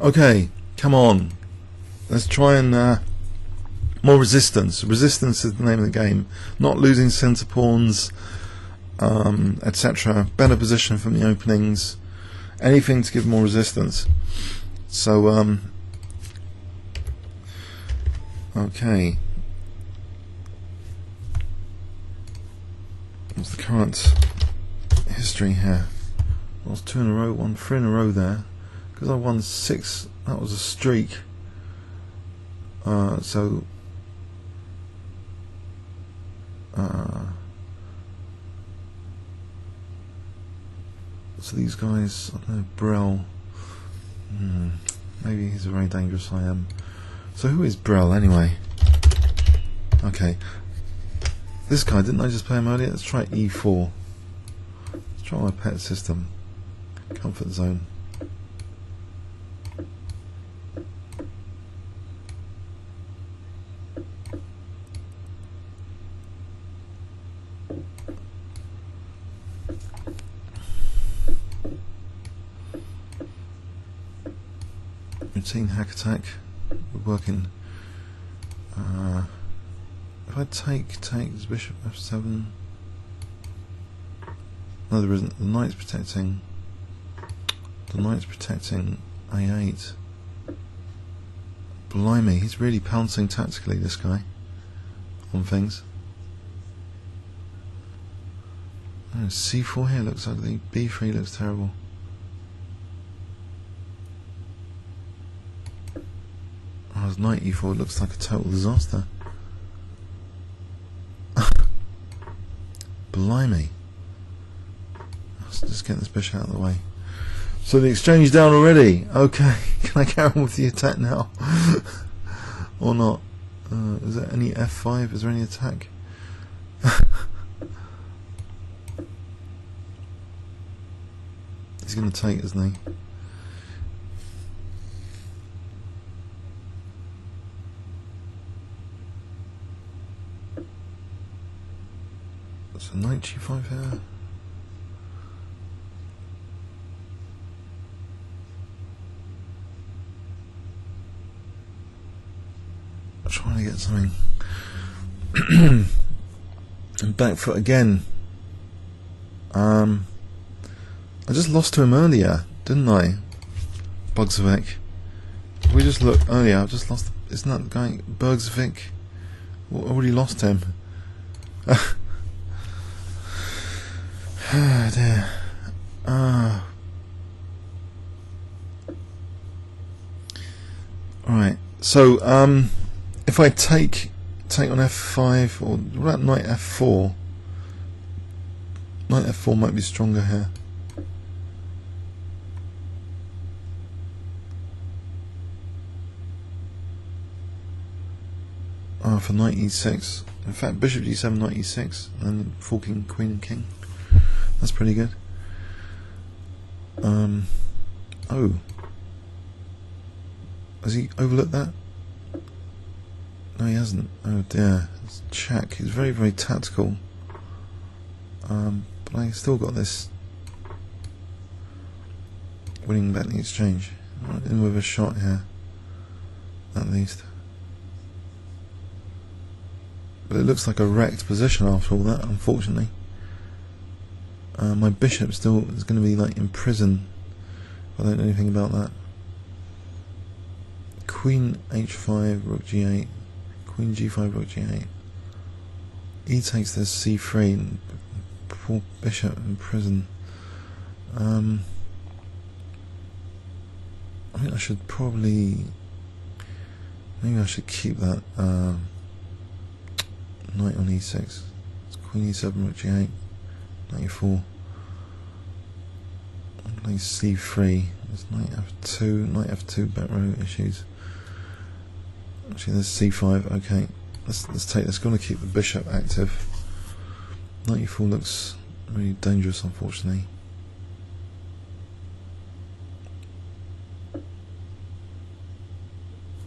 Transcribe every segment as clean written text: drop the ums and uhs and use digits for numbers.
Okay, come on. Let's try and more resistance. Resistance is the name of the game. Not losing centre pawns, etc. Better position from the openings. Anything to give more resistance. So, okay. What's the current history here? Lost 2 in a row, won 3 in a row there. Because I won 6, that was a streak. So these guys, I don't know, Brel. Maybe he's a very dangerous IM. So who is Brel anyway? Okay. This guy, didn't I just play him earlier? Let's try E4. Let's try my pet system. Comfort zone. Routine hack attack. We're working. If I take bishop f7. No, there isn't. The knight's protecting. The knight's protecting a8. Blimey, he's really pouncing tactically, this guy, on things. Oh, c4 here looks ugly. b3 looks terrible. Oh, his knight e4 looks like a total disaster. Blimey. Let's just get this bishop out of the way. So the exchange is down already. Okay, can I carry on with the attack now? Or not? Is there any f5? Is there any attack? He's going to take, isn't he? So knight g5 here. I'm trying to get something. And back foot again. I just lost to him earlier, didn't I? Burgsvik. We just looked earlier. I just lost. Isn't that the guy Burgsvik? Already lost him. Oh dear. Alright, so if I take on f5, or what about knight f4? Knight f4 might be stronger here. For knight e6. In fact, bishop g7, knight e6, and forking queen and king. That's pretty good. Oh. Has he overlooked that? No, he hasn't. Oh dear. It's check. He's very, very tactical. But I still got this winning bet in the exchange. In with a shot here, at least. But it looks like a wrecked position after all that, unfortunately. My bishop still is going to be like in prison. I don't know anything about that. Queen h5, rook g8, queen g5, rook g8. E takes this c3, and poor bishop in prison. I think I should probably, maybe I should keep that knight on e6. It's queen e7, rook g8, knight e4. Knight c3. There's knight f2, back row issues. Actually, there's c5. Okay, let's take this. Got to keep the bishop active. Knight e4 looks really dangerous, unfortunately.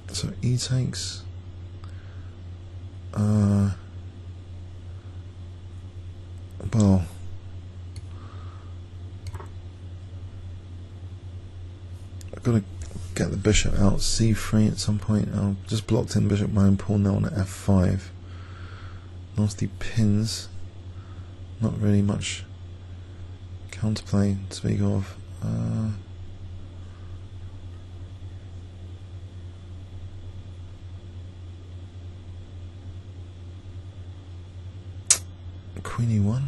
So e takes. Well, I've got to get the bishop out c3 at some point. I'll just blocked in bishop my own pawn now on f5. Nasty pins. Not really much counterplay to speak of. Queen e1.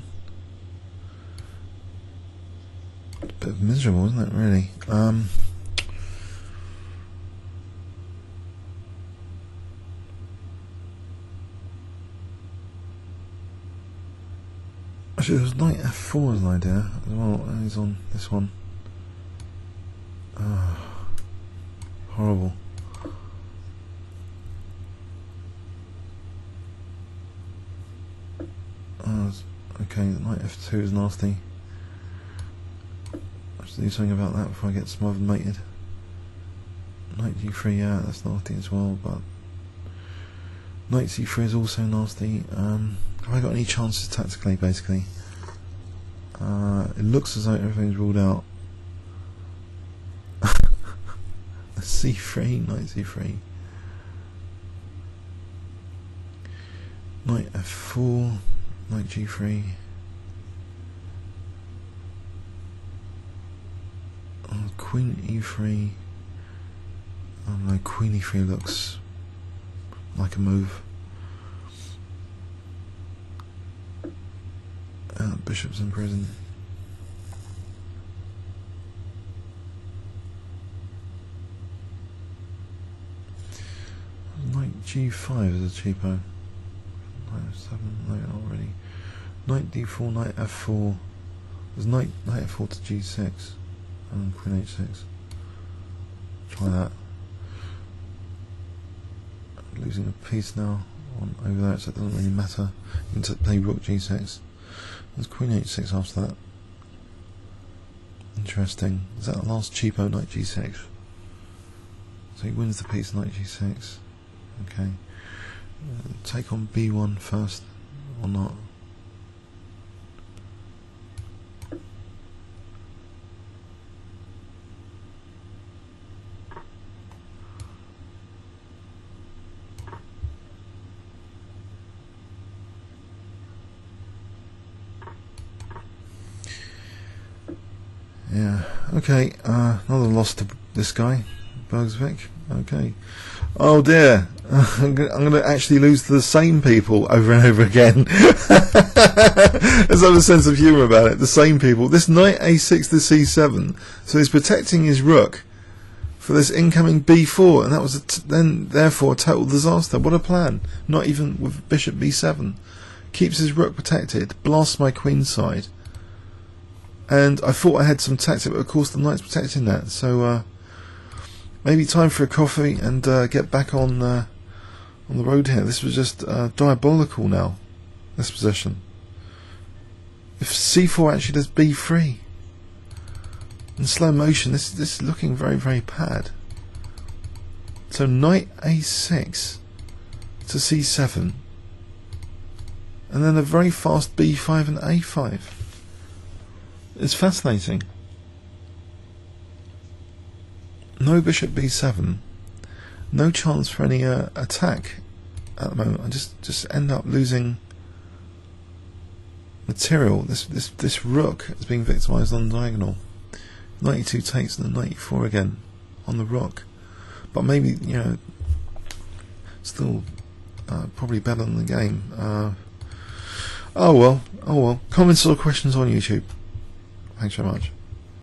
A bit miserable, isn't it, really? Actually, there was knight f4 as an idea as well, and he's on this one. Horrible. Okay, knight f2 is nasty. I should do something about that before I get smothered mated. Knight g3, yeah, that's nasty as well, but knight c3 is also nasty. Have I got any chances tactically, basically? It looks as though everything's ruled out. c3, knight c3. Knight f4, knight g3. Queen e3. No, queen e3 looks like a move. Bishop's in prison. Knight g5 is a cheapo. Knight f7, no, not really. Knight d4, knight f4. There's knight f4 to g6 and queen h6. Try that. I'm losing a piece now on over there, so it doesn't really matter. You can play rook g6. There's queen h6 after that. Interesting. Is that the last cheapo knight g6? So he wins the piece knight g6. Okay. Take on b1 first, or not? Yeah, okay, another loss to this guy, Burgsvik. Okay. Oh dear, I'm going to actually lose to the same people over and over again. There's a sense of humour about it. The same people. This knight a6 to c7, so he's protecting his rook for this incoming b4, and that was then therefore a total disaster. What a plan! Not even with bishop b7. Keeps his rook protected, blasts my queen side. And I thought I had some tactic, but of course the knight's protecting that. So maybe time for a coffee and get back on the road here. This was just diabolical now. This position. If c4 actually does b3 in slow motion, this is looking very, very bad. So knight a6 to c7, and then a very fast b5 and a5. It's fascinating. No bishop b7, no chance for any attack at the moment. I just end up losing material. This rook is being victimised on the diagonal. Knight e2 takes and then knight e4 again on the rook. But maybe, you know, still probably better than the game. Oh well. Comments or questions on YouTube. Thanks very much.